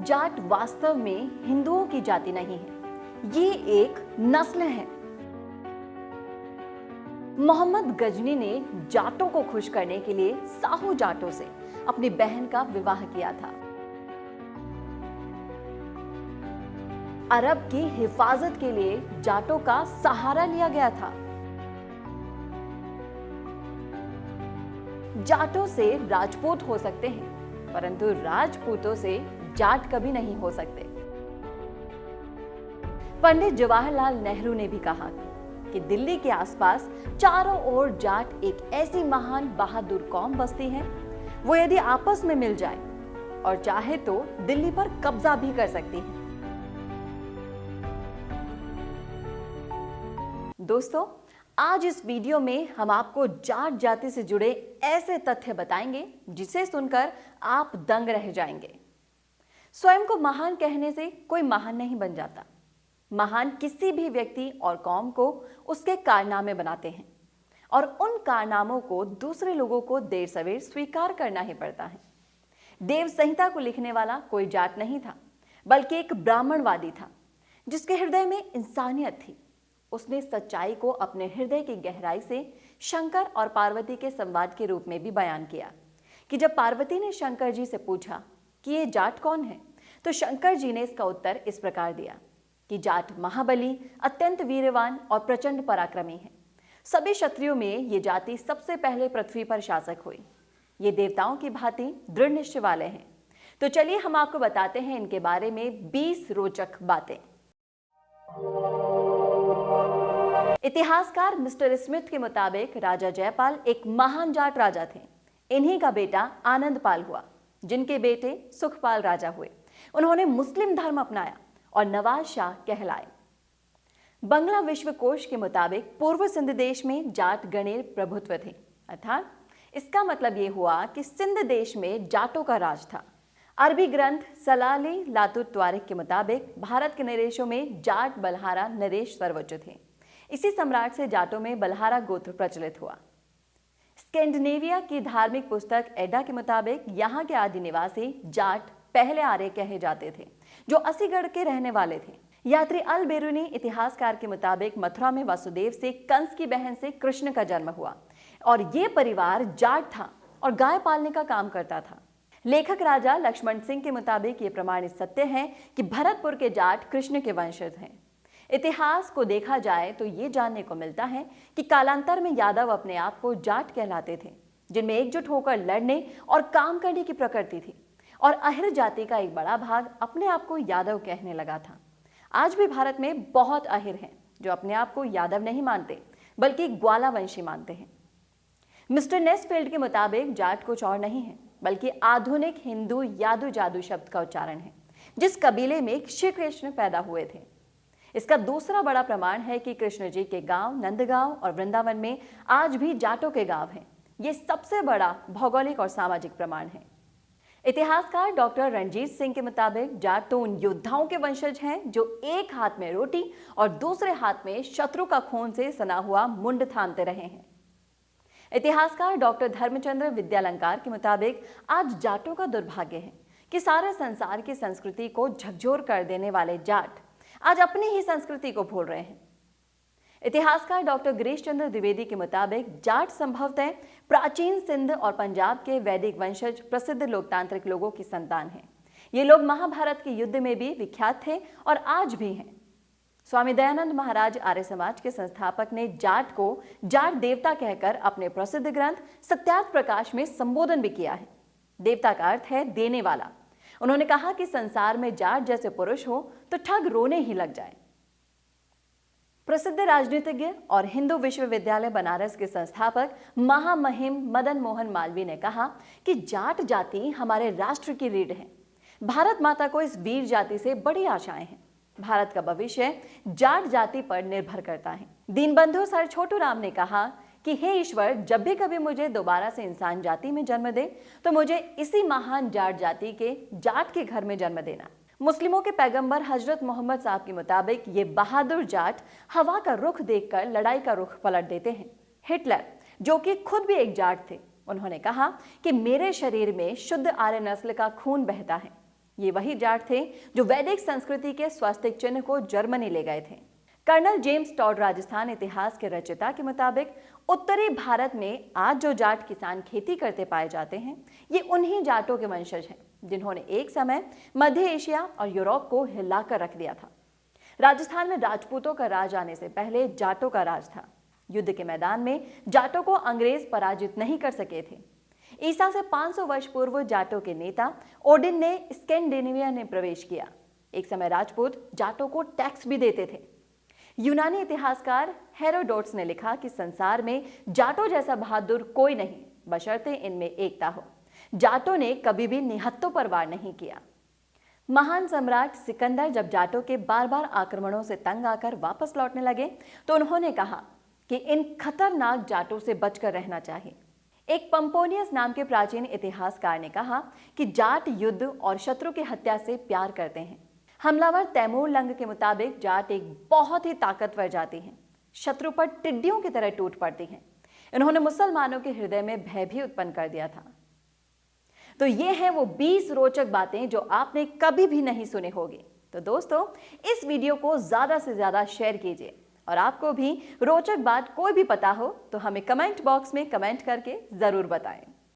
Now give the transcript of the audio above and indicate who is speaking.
Speaker 1: जाट वास्तव में हिंदुओं की जाति नहीं है, ये एक नस्ल है। मोहम्मद गजनी ने जाटों को खुश करने के लिए साहू जाटों से अपनी बहन का विवाह किया था। अरब की हिफाजत के लिए जाटों का सहारा लिया गया था। जाटों से राजपूत हो सकते हैं, परंतु राजपूतों से जाट कभी नहीं हो सकते। पंडित जवाहरलाल नेहरू ने भी कहा कि दिल्ली के आसपास चारों ओर जाट एक ऐसी महान बहादुर कौम बसती है, वो यदि आपस में मिल जाए और चाहे तो दिल्ली पर कब्जा भी कर सकती है। दोस्तों, आज इस वीडियो में हम आपको जाट जाति से जुड़े ऐसे तथ्य बताएंगे जिसे सुनकर आप दंग रह जाएंगे। स्वयं को महान कहने से कोई महान नहीं बन जाता। महान किसी भी व्यक्ति और कौम को उसके कारनामे बनाते हैं और उन कारनामों को दूसरे लोगों को देर सवेर स्वीकार करना ही पड़ता है। देव संहिता को लिखने वाला कोई जाट नहीं था, बल्कि एक ब्राह्मणवादी था जिसके हृदय में इंसानियत थी। उसने सच्चाई को अपने हृदय की गहराई से शंकर और पार्वती के संवाद के रूप में भी बयान किया कि जब पार्वती ने शंकर जी से पूछा कि ये जाट कौन है, तो शंकर जी ने इसका उत्तर इस प्रकार दिया कि जाट महाबली, अत्यंत वीरवान और प्रचंड पराक्रमी है। सभी क्षत्रियों में ये जाति सबसे पहले पृथ्वी पर शासक हुई। ये देवताओं की भांति दृढ़ निश्चय वाले हैं। तो चलिए हम आपको बताते हैं इनके बारे में 20 रोचक बातें। इतिहासकार मिस्टर स्मिथ के मुताबिक राजा जयपाल एक महान जाट राजा थे। इन्हीं का बेटा आनंदपाल हुआ, जिनके बेटे सुखपाल राजा हुए। उन्होंने मुस्लिम धर्म अपनाया और नवाज शाह कहलाए। बंगला विश्वकोश के मुताबिक पूर्व सिंध देश में जाट गणेर प्रभुत्व थे, अर्थात इसका मतलब यह हुआ कि सिंध देश में जाटों का राज था। अरबी ग्रंथ सलाली लातुत त्वारिख के मुताबिक भारत के नरेशों में जाट बलहारा नरेश सर्वोच्च थे। इसी सम्राट से जाटों में बलहारा गोत्र प्रचलित हुआ। स्कैंडिनेविया की धार्मिक पुस्तक एडा के मुताबिक यहाँ के आदि निवासी जाट पहले आर्य कहे जाते थे, जो असीगढ़ के रहने वाले थे। यात्री अल बेरूनी इतिहासकार के मुताबिक मथुरा में वासुदेव से कंस की बहन से कृष्ण का जन्म हुआ और ये परिवार जाट था और गाय पालने का काम करता था। लेखक राजा लक्ष्मण सिंह के मुताबिक ये प्रमाणित सत्य है कि भरतपुर के जाट कृष्ण के वंशज हैं। इतिहास को देखा जाए तो ये जानने को मिलता है कि कालांतर में यादव अपने आप को जाट कहलाते थे, जिनमें एकजुट होकर लड़ने और काम करने की प्रकृति थी, और अहिर जाति का एक बड़ा भाग अपने आप को यादव कहने लगा था। आज भी भारत में बहुत अहिर हैं जो अपने आप को यादव नहीं मानते, बल्कि ग्वाला वंशी मानते हैं। मिस्टर नेस्फील्ड के मुताबिक जाट कुछ और नहीं है, बल्कि आधुनिक हिंदू यादू जादू शब्द का उच्चारण है, जिस कबीले में श्री कृष्ण पैदा हुए थे। इसका दूसरा बड़ा प्रमाण है कि कृष्ण जी के गांव नंदगांव और वृंदावन में आज भी जाटों के गांव हैं। ये सबसे बड़ा भौगोलिक और सामाजिक प्रमाण है। इतिहासकार डॉक्टर रणजीत सिंह के मुताबिक जाट तो उन योद्धाओं के वंशज हैं जो एक हाथ में रोटी और दूसरे हाथ में शत्रु का खून से सना हुआ मुंड थामते रहे हैं। इतिहासकार डॉक्टर धर्मचंद्र विद्यालंकार के मुताबिक आज जाटों का दुर्भाग्य है कि सारे संसार की संस्कृति को झकझोर कर देने वाले जाट आज अपनी ही संस्कृति को भूल रहे हैं। इतिहासकार डॉक्टर गिरीश चंद्र द्विवेदी के मुताबिक जाट संभवतः प्राचीन सिंध और पंजाब के वैदिक वंशज प्रसिद्ध लोकतांत्रिक लोगों की संतान हैं। ये लोग महाभारत के युद्ध में भी विख्यात थे और आज भी हैं। स्वामी दयानंद महाराज आर्य समाज के संस्थापक ने जाट को जाट देवता कहकर अपने प्रसिद्ध ग्रंथ सत्यार्थ प्रकाश में संबोधन भी किया है। देवता का अर्थ है देने वाला। उन्होंने कहा कि संसार में जाट जैसे पुरुष हो तो ठग रोने ही लग जाए। प्रसिद्ध राजनीतिज्ञ और हिंदू विश्वविद्यालय बनारस के संस्थापक महामहिम मदन मोहन मालवीय ने कहा कि जाट जाति हमारे राष्ट्र की रीढ़ है। भारत माता को इस वीर जाति से बड़ी आशाएं हैं। भारत का भविष्य जाट जाति पर निर्भर करता है। दीनबंधु सर छोटू राम ने कहा कि हे ईश्वर, जब भी कभी मुझे दोबारा से इंसान जाति में जन्म दे तो मुझे इसी महान जाट जाति के जाट के घर में जन्म देना। मुस्लिमों के पैगंबर हजरत मोहम्मद साहब के मुताबिक ये बहादुर जाट हवा का रुख देखकर लड़ाई का रुख पलट देते हैं। हिटलर, जो कि खुद भी एक जाट थे, उन्होंने कहा कि मेरे शरीर में शुद्ध आर्य नस्ल का खून बहता है। ये वही जाट थे जो वैदिक संस्कृति के स्वास्तिक चिन्ह को जर्मनी ले गए थे। कर्नल जेम्स टॉड राजस्थान इतिहास के रचयिता के मुताबिक उत्तरी भारत में आज जो जाट किसान खेती करते पाए जाते हैं, ये उन्हीं जाटों के वंशज हैं जिन्होंने एक समय मध्य एशिया और यूरोप को हिलाकर रख दिया था। राजस्थान में राजपूतों का राज आने से पहले जाटों का राज था। युद्ध के मैदान में जाटों को अंग्रेज पराजित नहीं कर सके थे। ईसा से 500 वर्ष पूर्व जाटों के नेता ओडिन ने स्कैंडिनेविया में प्रवेश किया। एक समय राजपूत जाटों को टैक्स भी देते थे। यूनानी इतिहासकार हेरोडोट्स ने लिखा कि संसार में जाटों जैसा बहादुर कोई नहीं, बशर्ते इनमें एकता हो। जाटों ने कभी भी निहत्तों पर वार नहीं किया। महान सम्राट सिकंदर जब जाटों के बार बार आक्रमणों से तंग आकर वापस लौटने लगे तो उन्होंने कहा कि इन खतरनाक जाटों से बचकर रहना चाहिए। एक पंपोनियस नाम के प्राचीन इतिहासकार ने कहा कि जाट युद्ध और शत्रु की हत्या से प्यार करते हैं। हमलावर तैमूर लंग के मुताबिक जाट एक बहुत ही ताकतवर जाति है, शत्रु पर टिड्डियों की तरह टूट पड़ती हैं। इन्होंने मुसलमानों के हृदय में भय भी उत्पन्न कर दिया था। तो ये हैं वो 20 रोचक बातें जो आपने कभी भी नहीं सुने होंगे। तो दोस्तों, इस वीडियो को ज्यादा से ज्यादा शेयर कीजिए और आपको भी रोचक बात कोई भी पता हो तो हमें कमेंट बॉक्स में कमेंट करके जरूर बताएं।